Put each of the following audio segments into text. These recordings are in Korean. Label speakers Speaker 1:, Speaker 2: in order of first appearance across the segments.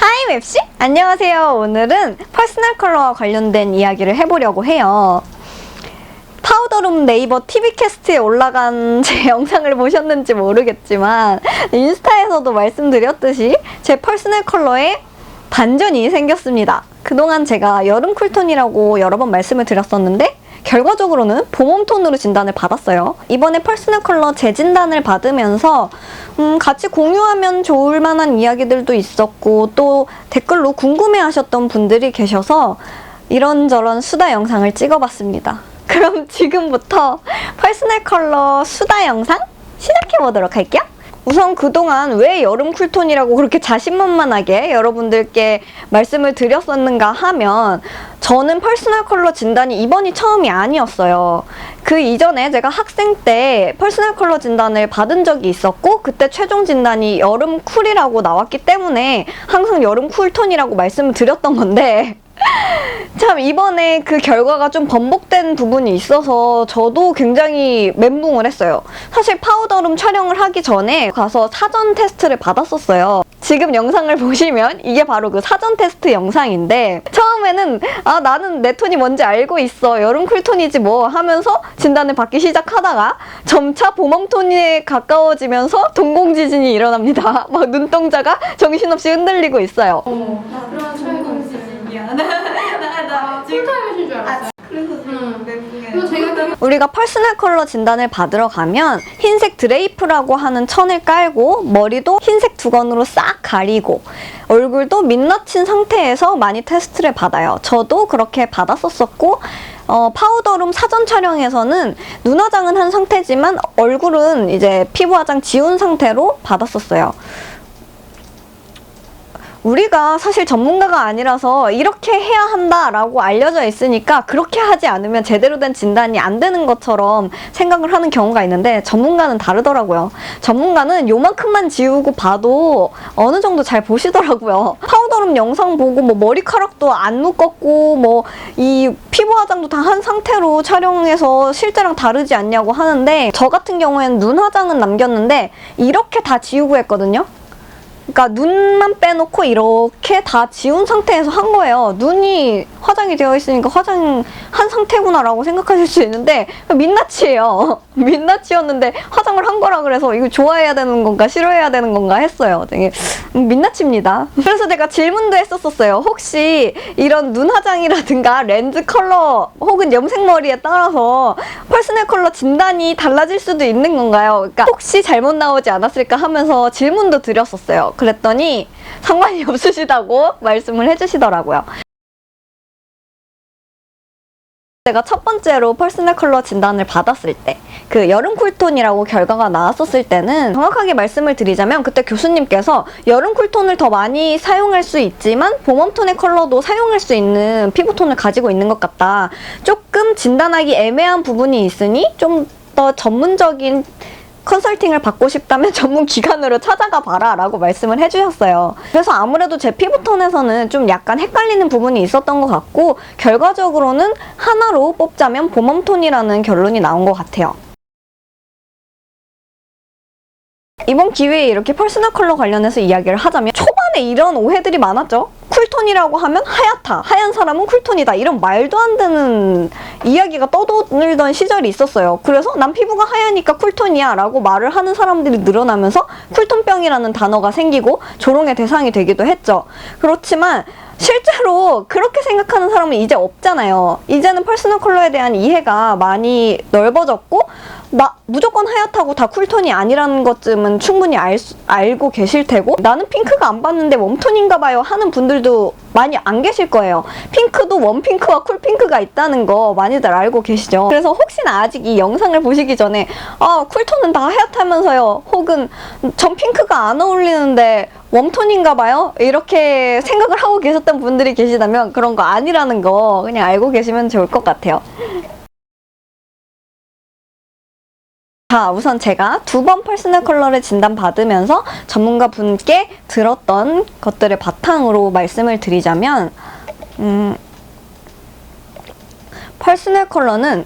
Speaker 1: 하이 맵씨! 안녕하세요. 오늘은 퍼스널 컬러와 관련된 이야기를 해보려고 해요. 파우더룸 네이버 TV캐스트에 올라간 제 영상을 보셨는지 모르겠지만 인스타에서도 말씀드렸듯이 제 퍼스널 컬러에 반전이 생겼습니다. 그동안 제가 여름 쿨톤이라고 여러 번 말씀을 드렸었는데 결과적으로는 봄웜톤으로 진단을 받았어요. 이번에 퍼스널 컬러 재진단을 받으면서 같이 공유하면 좋을 만한 이야기들도 있었고 또 댓글로 궁금해하셨던 분들이 계셔서 이런저런 수다 영상을 찍어봤습니다. 그럼 지금부터 퍼스널 컬러 수다 영상 시작해보도록 할게요. 우선 그동안 왜 여름 쿨톤이라고 그렇게 자신만만하게 여러분들께 말씀을 드렸었는가 하면 저는 퍼스널 컬러 진단이 이번이 처음이 아니었어요. 그 이전에 제가 학생 때 퍼스널 컬러 진단을 받은 적이 있었고 그때 최종 진단이 여름 쿨이라고 나왔기 때문에 항상 여름 쿨톤이라고 말씀을 드렸던 건데 참 이번에 그 결과가 좀 번복된 부분이 있어서 저도 굉장히 멘붕을 했어요. 사실 파우더룸 촬영을 하기 전에 가서 사전 테스트를 받았었어요. 지금 영상을 보시면 이게 바로 그 사전 테스트 영상인데 처음에는 나는 내 톤이 뭔지 알고 있어. 여름 쿨톤이지 뭐 하면서 진단을 받기 시작하다가 점차 봄웜톤에 가까워지면서 동공지진이 일어납니다. 막 눈동자가 정신없이 흔들리고 있어요.
Speaker 2: 그런 동공지진이야. 나 지금 쿨타임이신 줄 알았어요. 그래서 지금 멘붕에.
Speaker 1: 우리가 퍼스널 컬러 진단을 받으러 가면 흰색 드레이프라고 하는 천을 깔고 머리도 흰색 두건으로 싹 가리고 얼굴도 민낯인 상태에서 많이 테스트를 받아요. 저도 그렇게 받았었고 파우더룸 사전 촬영에서는 눈화장은 한 상태지만 얼굴은 이제 피부 화장 지운 상태로 받았었어요. 우리가 사실 전문가가 아니라서 이렇게 해야 한다라고 알려져 있으니까 그렇게 하지 않으면 제대로 된 진단이 안 되는 것처럼 생각을 하는 경우가 있는데 전문가는 다르더라고요. 전문가는 요만큼만 지우고 봐도 어느 정도 잘 보시더라고요. 파우더룸 영상 보고 뭐 머리카락도 안 묶었고 뭐 이 피부 화장도 다 한 상태로 촬영해서 실제랑 다르지 않냐고 하는데 저 같은 경우에는 눈 화장은 남겼는데 이렇게 다 지우고 했거든요. 그러니까 눈만 빼놓고 이렇게 다 지운 상태에서 한 거예요. 눈이 화장이 되어 있으니까 화장한 상태구나라고 생각하실 수 있는데 민낯이에요. 민낯이었는데 화장을 한 거라 그래서 이거 좋아해야 되는 건가 싫어해야 되는 건가 했어요. 되게 민낯입니다. 그래서 제가 질문도 했었어요. 혹시 이런 눈 화장이라든가 렌즈 컬러 혹은 염색머리에 따라서 퍼스널 컬러 진단이 달라질 수도 있는 건가요? 그러니까 혹시 잘못 나오지 않았을까 하면서 질문도 드렸었어요. 그랬더니 상관이 없으시다고 말씀을 해주시더라고요. 제가 첫 번째로 퍼스널 컬러 진단을 받았을 때 그 여름 쿨톤이라고 결과가 나왔었을 때는 정확하게 말씀을 드리자면 그때 교수님께서 여름 쿨톤을 더 많이 사용할 수 있지만 봄웜톤의 컬러도 사용할 수 있는 피부톤을 가지고 있는 것 같다. 조금 진단하기 애매한 부분이 있으니 좀 더 전문적인 컨설팅을 받고 싶다면 전문 기관으로 찾아가 봐라 라고 말씀을 해주셨어요. 그래서 아무래도 제 피부톤에서는 좀 약간 헷갈리는 부분이 있었던 것 같고 결과적으로는 하나로 뽑자면 봄웜톤이라는 결론이 나온 것 같아요. 이번 기회에 이렇게 퍼스널 컬러 관련해서 이야기를 하자면 초반에 이런 오해들이 많았죠. 쿨톤이라고 하면 하얗다, 하얀 사람은 쿨톤이다 이런 말도 안 되는 이야기가 떠돌던 시절이 있었어요. 그래서 난 피부가 하얘니까 쿨톤이야 라고 말을 하는 사람들이 늘어나면서 쿨톤병이라는 단어가 생기고 조롱의 대상이 되기도 했죠. 그렇지만 실제로 그렇게 생각하는 사람은 이제 없잖아요. 이제는 퍼스널 컬러에 대한 이해가 많이 넓어졌고 무조건 하얗다고 다 쿨톤이 아니라는 것쯤은 충분히 알고 계실 테고 나는 핑크가 안 봤는데 웜톤인가 봐요 하는 분들도 많이 안 계실 거예요. 핑크도 웜핑크와 쿨핑크가 있다는 거 많이들 알고 계시죠. 그래서 혹시나 아직 이 영상을 보시기 전에 쿨톤은 다 하얗다면서요 혹은 전 핑크가 안 어울리는데 웜톤인가 봐요 이렇게 생각을 하고 계셨던 분들이 계시다면 그런 거 아니라는 거 그냥 알고 계시면 좋을 것 같아요. 자, 우선 제가 2번 퍼스널 컬러를 진단받으면서 전문가 분께 들었던 것들을 바탕으로 말씀을 드리자면 퍼스널 컬러는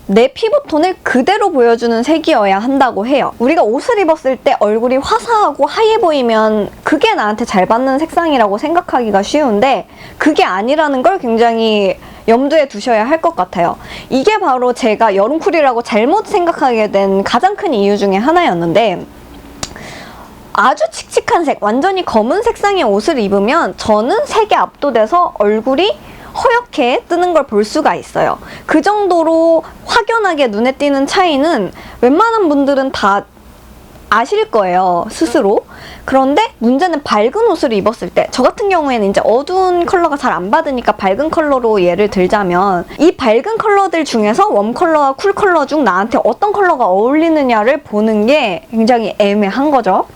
Speaker 1: 내 피부톤을 그대로 보여주는 색이어야 한다고 해요. 우리가 옷을 입었을 때 얼굴이 화사하고 하얘 보이면 그게 나한테 잘 받는 색상이라고 생각하기가 쉬운데 그게 아니라는 걸 굉장히 염두에 두셔야 할 것 같아요. 이게 바로 제가 여름쿨이라고 잘못 생각하게 된 가장 큰 이유 중에 하나였는데, 아주 칙칙한 색, 완전히 검은 색상의 옷을 입으면 저는 색에 압도돼서 얼굴이 허옇게 뜨는 걸 볼 수가 있어요. 그 정도로 확연하게 눈에 띄는 차이는 웬만한 분들은 다 아실 거예요, 스스로. 그런데 문제는 밝은 옷을 입었을 때, 저 같은 경우에는 이제 어두운 컬러가 잘 안 받으니까 밝은 컬러로 예를 들자면, 이 밝은 컬러들 중에서 웜 컬러와 쿨 컬러 중 나한테 어떤 컬러가 어울리느냐를 보는 게 굉장히 애매한 거죠.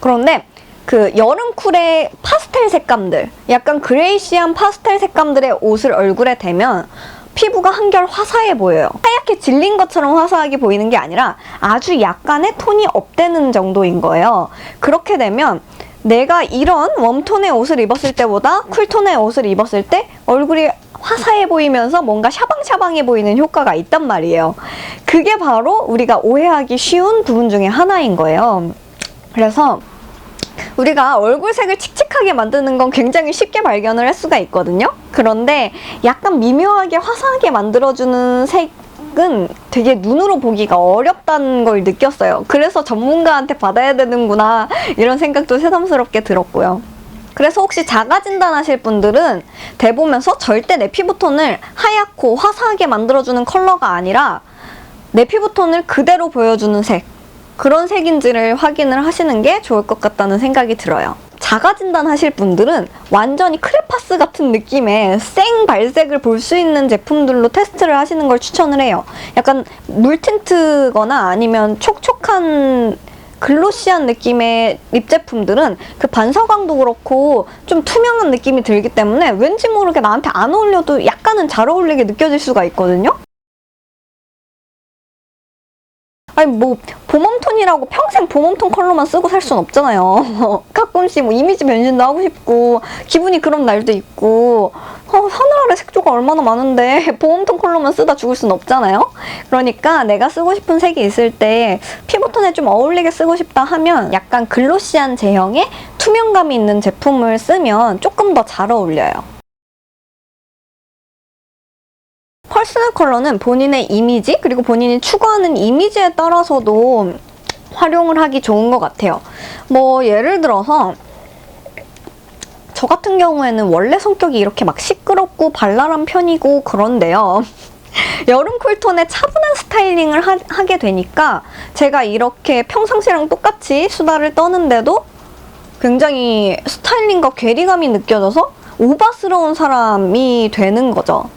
Speaker 1: 그런데 그 여름 쿨의 파스텔 색감들, 약간 그레이시한 파스텔 색감들의 옷을 얼굴에 대면 피부가 한결 화사해 보여요. 하얗게 질린 것처럼 화사하게 보이는 게 아니라 아주 약간의 톤이 업되는 정도인 거예요. 그렇게 되면 내가 이런 웜톤의 옷을 입었을 때보다 쿨톤의 옷을 입었을 때 얼굴이 화사해 보이면서 뭔가 샤방샤방해 보이는 효과가 있단 말이에요. 그게 바로 우리가 오해하기 쉬운 부분 중에 하나인 거예요. 그래서 우리가 얼굴색을 칙칙하게 만드는 건 굉장히 쉽게 발견을 할 수가 있거든요. 그런데 약간 미묘하게 화사하게 만들어주는 색은 되게 눈으로 보기가 어렵다는 걸 느꼈어요. 그래서 전문가한테 받아야 되는구나 이런 생각도 새삼스럽게 들었고요. 그래서 혹시 자가 진단하실 분들은 대보면서 절대 내 피부톤을 하얗고 화사하게 만들어주는 컬러가 아니라 내 피부톤을 그대로 보여주는 색, 그런 색인지를 확인을 하시는 게 좋을 것 같다는 생각이 들어요. 자가 진단하실 분들은 완전히 크레파스 같은 느낌의 생 발색을 볼 수 있는 제품들로 테스트를 하시는 걸 추천을 해요. 약간 물틴트거나 아니면 촉촉한 글로시한 느낌의 립 제품들은 그 반사광도 그렇고 좀 투명한 느낌이 들기 때문에 왠지 모르게 나한테 안 어울려도 약간은 잘 어울리게 느껴질 수가 있거든요. 아니 뭐 봄웜톤이라고 평생 봄웜톤 컬러만 쓰고 살 순 없잖아요. 가끔씩 뭐 이미지 변신도 하고 싶고 기분이 그런 날도 있고 하늘 아래 색조가 얼마나 많은데 봄웜톤 컬러만 쓰다 죽을 순 없잖아요. 그러니까 내가 쓰고 싶은 색이 있을 때 피부톤에 좀 어울리게 쓰고 싶다 하면 약간 글로시한 제형의 투명감이 있는 제품을 쓰면 조금 더 잘 어울려요. 퍼스널 컬러는 본인의 이미지 그리고 본인이 추구하는 이미지에 따라서도 활용을 하기 좋은 것 같아요. 뭐 예를 들어서 저 같은 경우에는 원래 성격이 이렇게 막 시끄럽고 발랄한 편이고 그런데요. 여름 쿨톤에 차분한 스타일링을 하게 되니까 제가 이렇게 평상시랑 똑같이 수다를 떠는데도 굉장히 스타일링과 괴리감이 느껴져서 오바스러운 사람이 되는 거죠.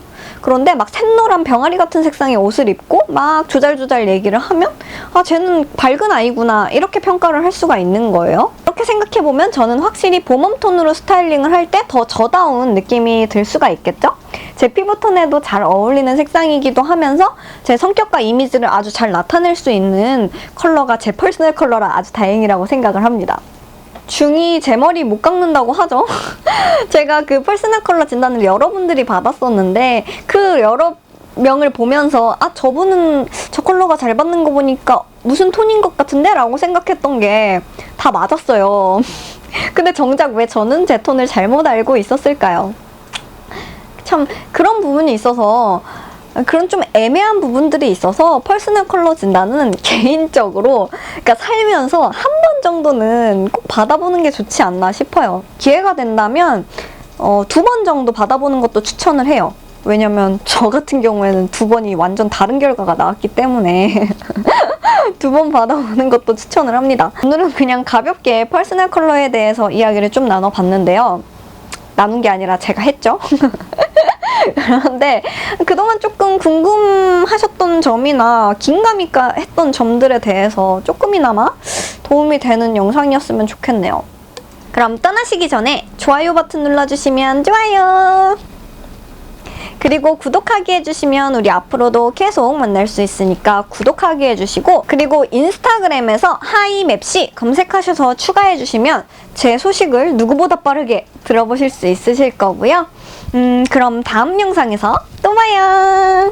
Speaker 1: 그런데 막 샛노란 병아리 같은 색상의 옷을 입고 막 조잘조잘 얘기를 하면 아 쟤는 밝은 아이구나 이렇게 평가를 할 수가 있는 거예요. 이렇게 생각해보면 저는 확실히 봄웜톤으로 스타일링을 할 때 더 저다운 느낌이 들 수가 있겠죠? 제 피부톤에도 잘 어울리는 색상이기도 하면서 제 성격과 이미지를 아주 잘 나타낼 수 있는 컬러가 제 퍼스널 컬러라 아주 다행이라고 생각을 합니다. 중2 제 머리 못 깎는다고 하죠. 제가 그 퍼스널 컬러 진단을 여러분들이 받았었는데 그 여러 명을 보면서 아 저분은 저 컬러가 잘 받는 거 보니까 무슨 톤인 것 같은데? 라고 생각했던 게 다 맞았어요. 근데 정작 왜 저는 제 톤을 잘못 알고 있었을까요? 참 그런 부분이 있어서 그런 좀 애매한 부분들이 있어서 퍼스널 컬러 진단은 개인적으로 그러니까 살면서 한 번 정도는 꼭 받아보는 게 좋지 않나 싶어요. 기회가 된다면 2번 정도 받아보는 것도 추천을 해요. 왜냐면 저 같은 경우에는 2번이 완전 다른 결과가 나왔기 때문에 2번 받아보는 것도 추천을 합니다. 오늘은 그냥 가볍게 퍼스널 컬러에 대해서 이야기를 좀 나눠봤는데요. 나눈 게 아니라 제가 했죠. 그런데 그동안 조금 궁금하셨던 점이나 긴감 있게 했던 점들에 대해서 조금이나마 도움이 되는 영상이었으면 좋겠네요. 그럼 떠나시기 전에 좋아요 버튼 눌러주시면 좋아요! 그리고 구독하기 해주시면 우리 앞으로도 계속 만날 수 있으니까 구독하기 해주시고, 그리고 인스타그램에서 하이맵시 검색하셔서 추가해주시면 제 소식을 누구보다 빠르게 들어보실 수 있으실 거고요. 그럼 다음 영상에서 또 봐요.